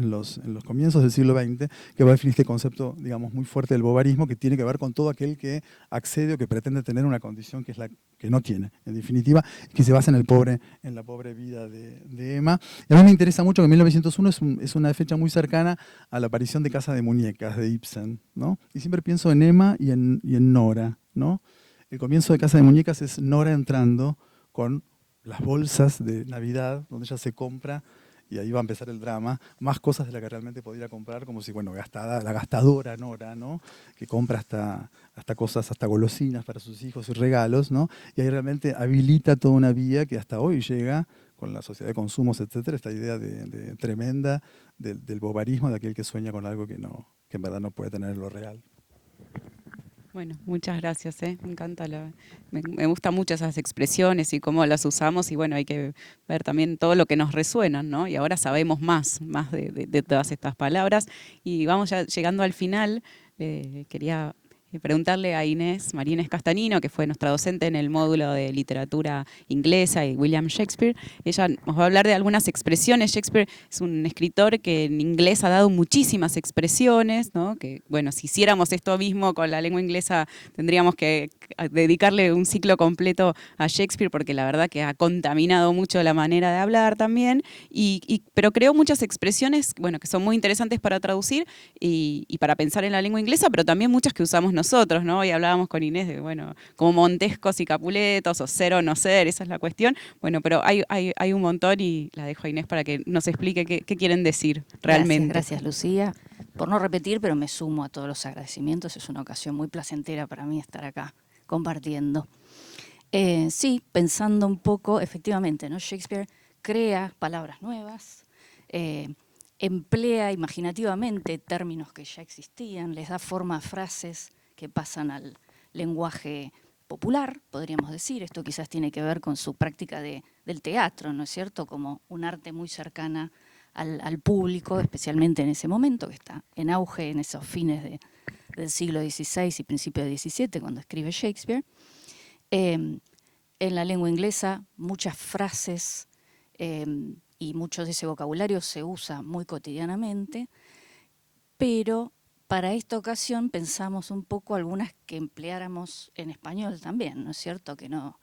comienzos del siglo XX, que va a definir este concepto, digamos, muy fuerte del bovarismo, que tiene que ver con todo aquel que accede o que pretende tener una condición que es la que no tiene, en definitiva, que se basa en la pobre vida de Emma. Y a mí me interesa mucho que 1901 es una fecha muy cercana a la aparición de Casa de Muñecas de Ibsen, ¿no? Y siempre pienso en Emma y en Nora, ¿no? El comienzo de Casa de Muñecas es Nora entrando con las bolsas de Navidad, donde ella se compra, y ahí va a empezar el drama, más cosas de las que realmente podría comprar, como si, bueno, la gastadora Nora, ¿no? Que compra hasta cosas, hasta golosinas para sus hijos y regalos, ¿no? Y ahí realmente habilita toda una vía que hasta hoy llega, con la sociedad de consumos, etcétera, esta idea tremenda del bovarismo, de aquel que sueña con algo que en verdad no puede tener en lo real. Bueno, muchas gracias, me encanta, me gustan mucho esas expresiones y cómo las usamos, y bueno, hay que ver también todo lo que nos resuenan, ¿no? Y ahora sabemos más de todas estas palabras, y vamos ya llegando al final. Quería preguntarle a María Inés Castanino, que fue nuestra docente en el módulo de literatura inglesa y William Shakespeare. Ella nos va a hablar de algunas expresiones. Shakespeare es un escritor que en inglés ha dado muchísimas expresiones, ¿no? Que, bueno, si hiciéramos esto mismo con la lengua inglesa, tendríamos que dedicarle un ciclo completo a Shakespeare, porque la verdad que ha contaminado mucho la manera de hablar también, pero creó muchas expresiones, bueno, que son muy interesantes para traducir y para pensar en la lengua inglesa, pero también muchas que usamos nosotros, ¿no? Y hablábamos con Inés de, bueno, como Montescos y Capuletos, o ser o no ser, esa es la cuestión. Bueno, pero hay un montón y la dejo a Inés para que nos explique qué quieren decir realmente. Gracias, Lucía. Por no repetir, pero me sumo a todos los agradecimientos. Es una ocasión muy placentera para mí estar acá compartiendo. Sí, pensando un poco, efectivamente, ¿no? Shakespeare crea palabras nuevas, emplea imaginativamente términos que ya existían, les da forma a frases que pasan al lenguaje popular, podríamos decir. Esto quizás tiene que ver con su práctica del teatro, ¿no es cierto? Como un arte muy cercana al público, especialmente en ese momento, que está en auge en esos fines del siglo XVI y principio del XVII, cuando escribe Shakespeare. En la lengua inglesa, muchas frases y mucho de ese vocabulario se usa muy cotidianamente, pero para esta ocasión pensamos un poco algunas que empleáramos en español también, ¿no es cierto? Que no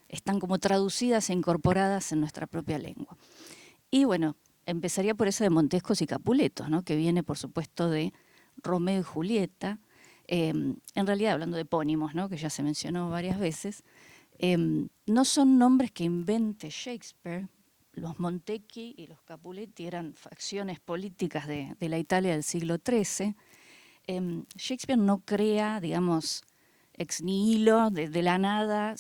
están como traducidas e incorporadas en nuestra propia lengua. Y bueno, empezaría por esa de Montescos y Capuletos, ¿no? Que viene, por supuesto, de Romeo y Julieta. En realidad, hablando de epónimos, ¿no? Que ya se mencionó varias veces, no son nombres que invente Shakespeare. Los Montecchi y los Capuletti eran facciones políticas de la Italia del siglo XIII. Shakespeare no crea, digamos, ex nihilo, de la nada,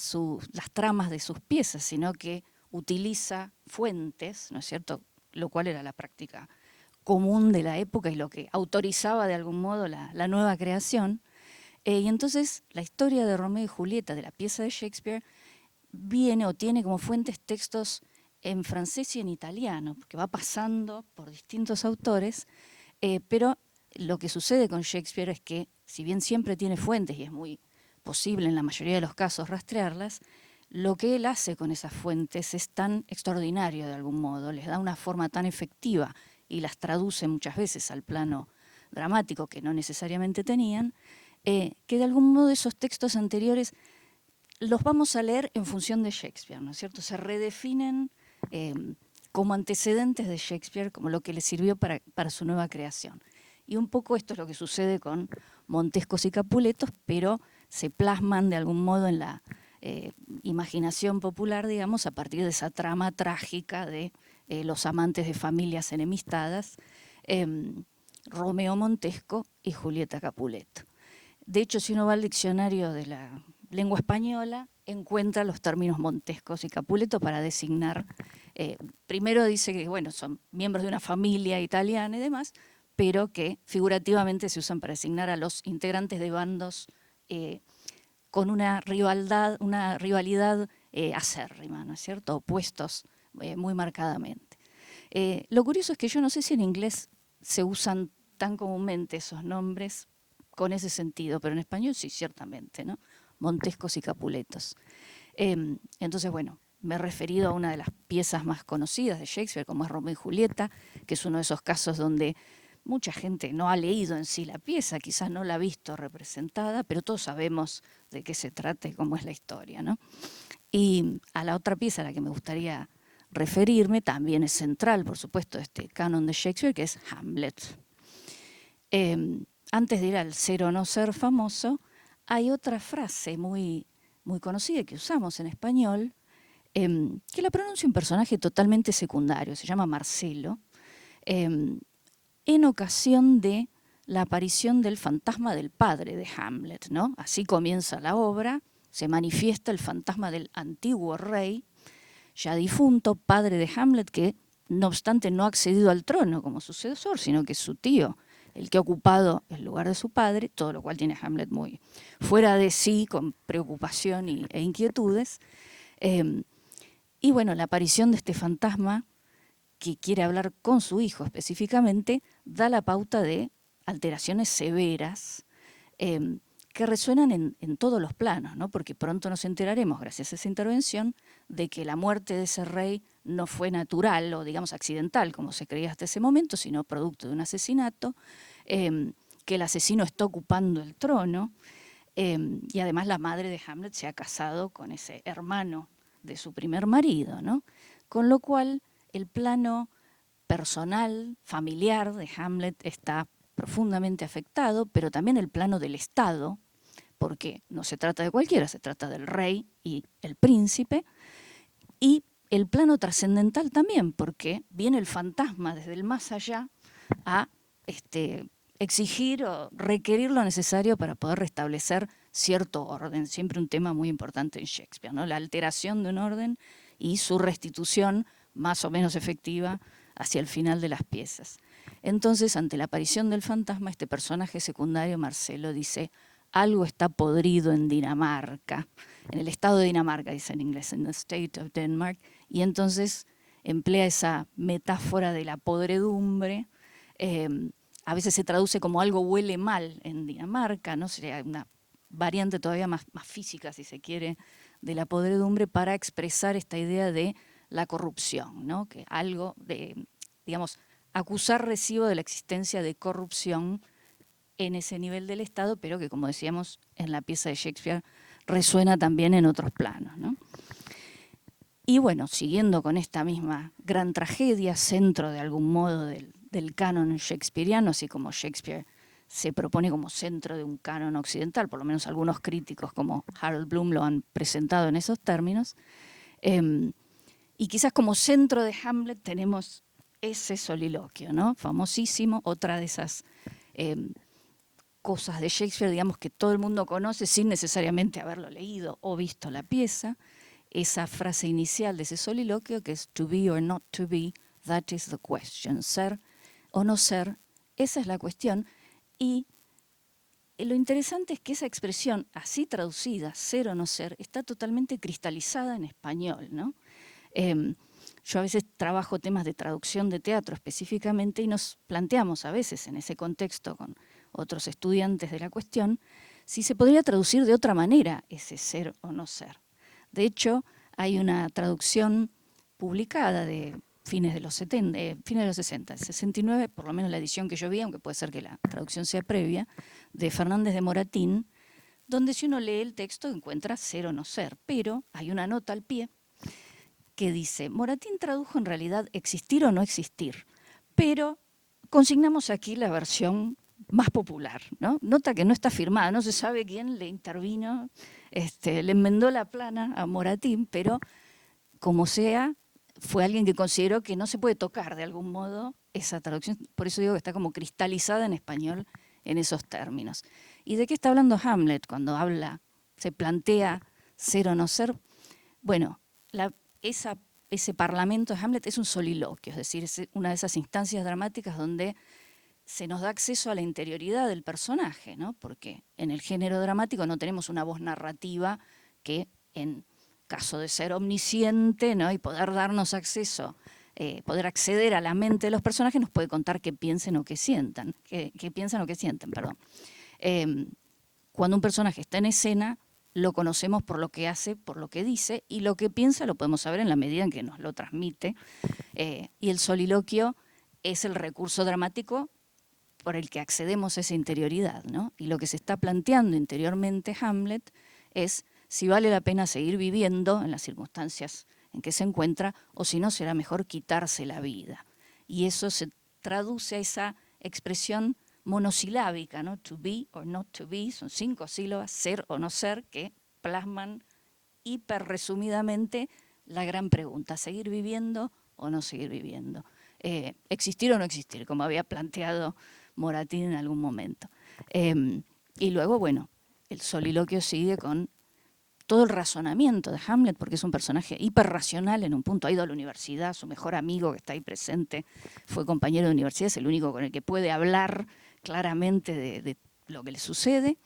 las tramas de sus piezas, sino que utiliza fuentes, ¿no es cierto?, lo cual era la práctica común de la época y lo que autorizaba de algún modo la nueva creación. Y entonces la historia de Romeo y Julieta, de la pieza de Shakespeare, viene o tiene como fuentes textos en francés y en italiano, porque va pasando por distintos autores, pero lo que sucede con Shakespeare es que, si bien siempre tiene fuentes y es muy posible en la mayoría de los casos rastrearlas, lo que él hace con esas fuentes es tan extraordinario de algún modo, les da una forma tan efectiva y las traduce muchas veces al plano dramático que no necesariamente tenían, que de algún modo esos textos anteriores los vamos a leer en función de Shakespeare, ¿no es cierto? Se redefinen como antecedentes de Shakespeare, como lo que le sirvió para su nueva creación. Y un poco esto es lo que sucede con Montescos y Capuletos, pero se plasman de algún modo en la imaginación popular, digamos, a partir de esa trama trágica de los amantes de familias enemistadas, Romeo Montesco y Julieta Capuleto. De hecho, si uno va al diccionario de la lengua española, encuentra los términos Montescos y Capuleto para designar, primero dice que bueno, son miembros de una familia italiana y demás, pero que figurativamente se usan para designar a los integrantes de bandos con una rivalidad acérrima, ¿no es cierto?, opuestos muy marcadamente. Lo curioso es que yo no sé si en inglés se usan tan comúnmente esos nombres con ese sentido, pero en español sí, ciertamente, ¿no? Montescos y Capuletos. Entonces, bueno, me he referido a una de las piezas más conocidas de Shakespeare, como es Romeo y Julieta, que es uno de esos casos donde mucha gente no ha leído en sí la pieza, quizás no la ha visto representada, pero todos sabemos de qué se trata y cómo es la historia, ¿no? Y a la otra pieza a la que me gustaría referirme, también es central, por supuesto, de este canon de Shakespeare, que es Hamlet. Antes de ir al ser o no ser famoso, hay otra frase muy, muy conocida que usamos en español, que la pronuncia un personaje totalmente secundario, se llama Marcelo, en ocasión de la aparición del fantasma del padre de Hamlet, ¿no? Así comienza la obra, se manifiesta el fantasma del antiguo rey, ya difunto, padre de Hamlet, que no obstante no ha accedido al trono como sucesor, sino que es su tío el que ha ocupado el lugar de su padre, todo lo cual tiene a Hamlet muy fuera de sí, con preocupación e inquietudes. Y bueno, la aparición de este fantasma, que quiere hablar con su hijo específicamente, da la pauta de alteraciones severas que resuenan en todos los planos, ¿no? Porque pronto nos enteraremos, gracias a esa intervención, de que la muerte de ese rey no fue natural o, digamos, accidental, como se creía hasta ese momento, sino producto de un asesinato, que el asesino está ocupando el trono, y además la madre de Hamlet se ha casado con ese hermano de su primer marido, ¿no? Con lo cual, el plano personal, familiar de Hamlet está profundamente afectado, pero también el plano del Estado, porque no se trata de cualquiera, se trata del rey y el príncipe, y el plano trascendental también, porque viene el fantasma desde el más allá a exigir o requerir lo necesario para poder restablecer cierto orden, siempre un tema muy importante en Shakespeare, ¿no? La alteración de un orden y su restitución más o menos efectiva hacia el final de las piezas. Entonces, ante la aparición del fantasma, este personaje secundario, Marcelo, dice: algo está podrido en Dinamarca, en el estado de Dinamarca, dice en inglés, in the state of Denmark, y entonces emplea esa metáfora de la podredumbre. A veces se traduce como algo huele mal en Dinamarca, ¿no? Sería una variante todavía más física, si se quiere, de la podredumbre para expresar esta idea de la corrupción, ¿no? Que algo de, digamos, acusar recibo de la existencia de corrupción en ese nivel del Estado, pero que, como decíamos, en la pieza de Shakespeare resuena también en otros planos, ¿no? Y bueno, siguiendo con esta misma gran tragedia, centro de algún modo del canon shakespeariano, así como Shakespeare se propone como centro de un canon occidental, por lo menos algunos críticos como Harold Bloom lo han presentado en esos términos, y quizás como centro de Hamlet tenemos ese soliloquio, ¿no? Famosísimo, otra de esas cosas de Shakespeare, digamos, que todo el mundo conoce sin necesariamente haberlo leído o visto la pieza, esa frase inicial de ese soliloquio que es "to be or not to be, that is the question", ser o no ser, esa es la cuestión. Y lo interesante es que esa expresión, así traducida, ser o no ser, está totalmente cristalizada en español, ¿no? Yo a veces trabajo temas de traducción de teatro específicamente y nos planteamos a veces en ese contexto con otros estudiantes de la cuestión si se podría traducir de otra manera ese ser o no ser. De hecho, hay una traducción publicada de fines de los 60, el 69, por lo menos la edición que yo vi, aunque puede ser que la traducción sea previa, de Fernández de Moratín, donde si uno lee el texto encuentra ser o no ser, pero hay una nota al pie que dice: Moratín tradujo en realidad existir o no existir, pero consignamos aquí la versión más popular, ¿no? Nota que no está firmada, no se sabe quién le intervino, le enmendó la plana a Moratín, pero como sea, fue alguien que consideró que no se puede tocar de algún modo esa traducción, por eso digo que está como cristalizada en español en esos términos. ¿Y de qué está hablando Hamlet cuando habla, se plantea ser o no ser? Bueno, ese parlamento de Hamlet es un soliloquio, es decir, es una de esas instancias dramáticas donde se nos da acceso a la interioridad del personaje, ¿no? Porque en el género dramático no tenemos una voz narrativa que, en caso de ser omnisciente, ¿no? Y poder darnos acceso, poder acceder a la mente de los personajes, nos puede contar qué piensan o qué sientan, perdón. Cuando un personaje está en escena, lo conocemos por lo que hace, por lo que dice, y lo que piensa lo podemos saber en la medida en que nos lo transmite. Y el soliloquio es el recurso dramático por el que accedemos a esa interioridad, ¿no? Y lo que se está planteando interiormente Hamlet es si vale la pena seguir viviendo en las circunstancias en que se encuentra o si no será mejor quitarse la vida. Y eso se traduce a esa expresión monosilábica, ¿no? To be or not to be, son 5 sílabas, ser o no ser, que plasman hiperresumidamente la gran pregunta: ¿seguir viviendo o no seguir viviendo? ¿Existir o no existir? Como había planteado Moratín en algún momento. Y luego, bueno, el soliloquio sigue con todo el razonamiento de Hamlet, porque es un personaje hiperracional en un punto. Ha ido a la universidad, su mejor amigo que está ahí presente fue compañero de universidad, es el único con el que puede hablar claramente de lo que le sucede.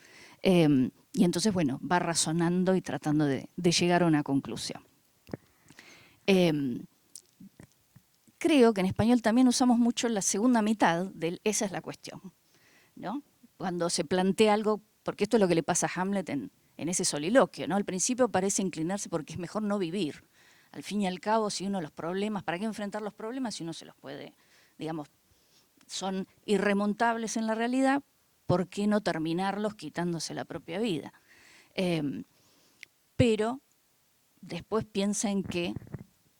Y entonces, bueno, va razonando y tratando de llegar a una conclusión. Creo que en español también usamos mucho la segunda mitad del "esa es la cuestión", ¿no? Cuando se plantea algo porque esto es lo que le pasa a Hamlet en ese soliloquio, ¿no? Al principio parece inclinarse porque es mejor no vivir. Al fin y al cabo, si uno los problemas, ¿para qué enfrentar los problemas si uno se los puede, digamos, son irremontables en la realidad, ¿por qué no terminarlos quitándose la propia vida? Pero después piensa en que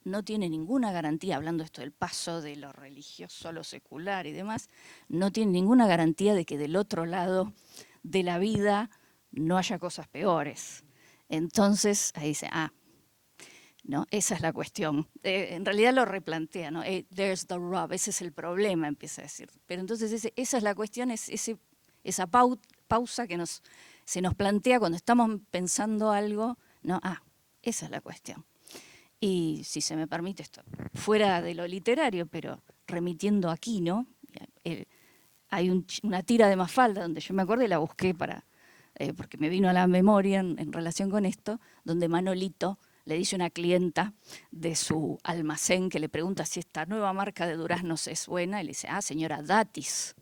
no tiene ninguna garantía, hablando esto del paso de lo religioso a lo secular y demás, no tiene ninguna garantía de que del otro lado de la vida no haya cosas peores. Entonces, ahí dice, no, esa es la cuestión. En realidad lo replantea, ¿no? There's the rub, ese es el problema, empieza a decir. Pero entonces esa es la cuestión, esa pausa que se nos plantea cuando estamos pensando algo, ¿no? Esa es la cuestión. Y si se me permite esto, fuera de lo literario, pero remitiendo aquí, ¿no? Hay una tira de Mafalda donde yo me acuerdo y la busqué porque me vino a la memoria en relación con esto, donde Manolito le dice a una clienta de su almacén que le pregunta si esta nueva marca de duraznos es buena, y le dice, señora, Datis.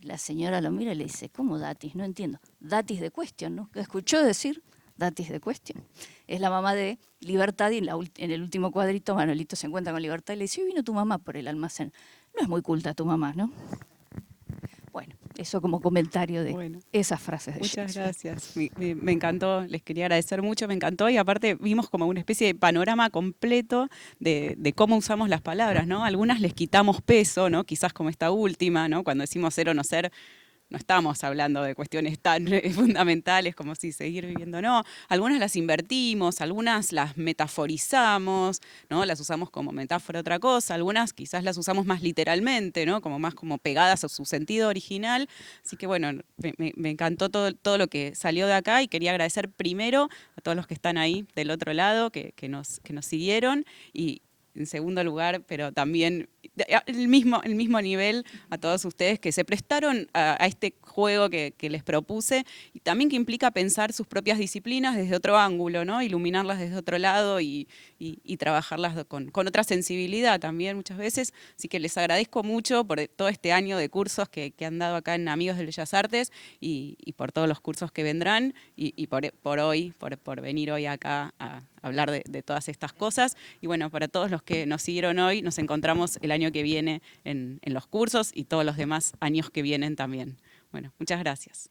La señora lo mira y le dice, ¿cómo Datis? No entiendo. Datis de Question, ¿no? ¿Escuchó decir? Datis de Question. Es la mamá de Libertad y en el último cuadrito Manolito se encuentra con Libertad y le dice, vino tu mamá por el almacén. No es muy culta tu mamá, ¿no? Bueno, eso como comentario de esas frases de Muchas Shakespeare. gracias. Me encantó, les quería agradecer mucho, me encantó y aparte vimos como una especie de panorama completo de cómo usamos las palabras, ¿no? Algunas les quitamos peso, ¿no? Quizás como esta última, ¿no? Cuando decimos ser o no ser, no estamos hablando de cuestiones tan fundamentales como si seguir viviendo, no. Algunas las invertimos, algunas las metaforizamos, ¿no? Las usamos como metáfora otra cosa, algunas quizás las usamos más literalmente, ¿no? Como más como pegadas a su sentido original. Así que bueno, me encantó todo lo que salió de acá y quería agradecer primero a todos los que están ahí del otro lado, que nos siguieron y en segundo lugar, pero también el mismo nivel a todos ustedes que se prestaron a este juego que les propuse y también que implica pensar sus propias disciplinas desde otro ángulo, ¿no? Iluminarlas desde otro lado y trabajarlas con otra sensibilidad también muchas veces. Así que les agradezco mucho por todo este año de cursos que han dado acá en Amigos de Bellas Artes y por todos los cursos que vendrán y por venir hoy acá a hablar de todas estas cosas. Y bueno, para todos los que nos siguieron hoy, nos encontramos el año que viene en los cursos y todos los demás años que vienen también. Bueno, muchas gracias.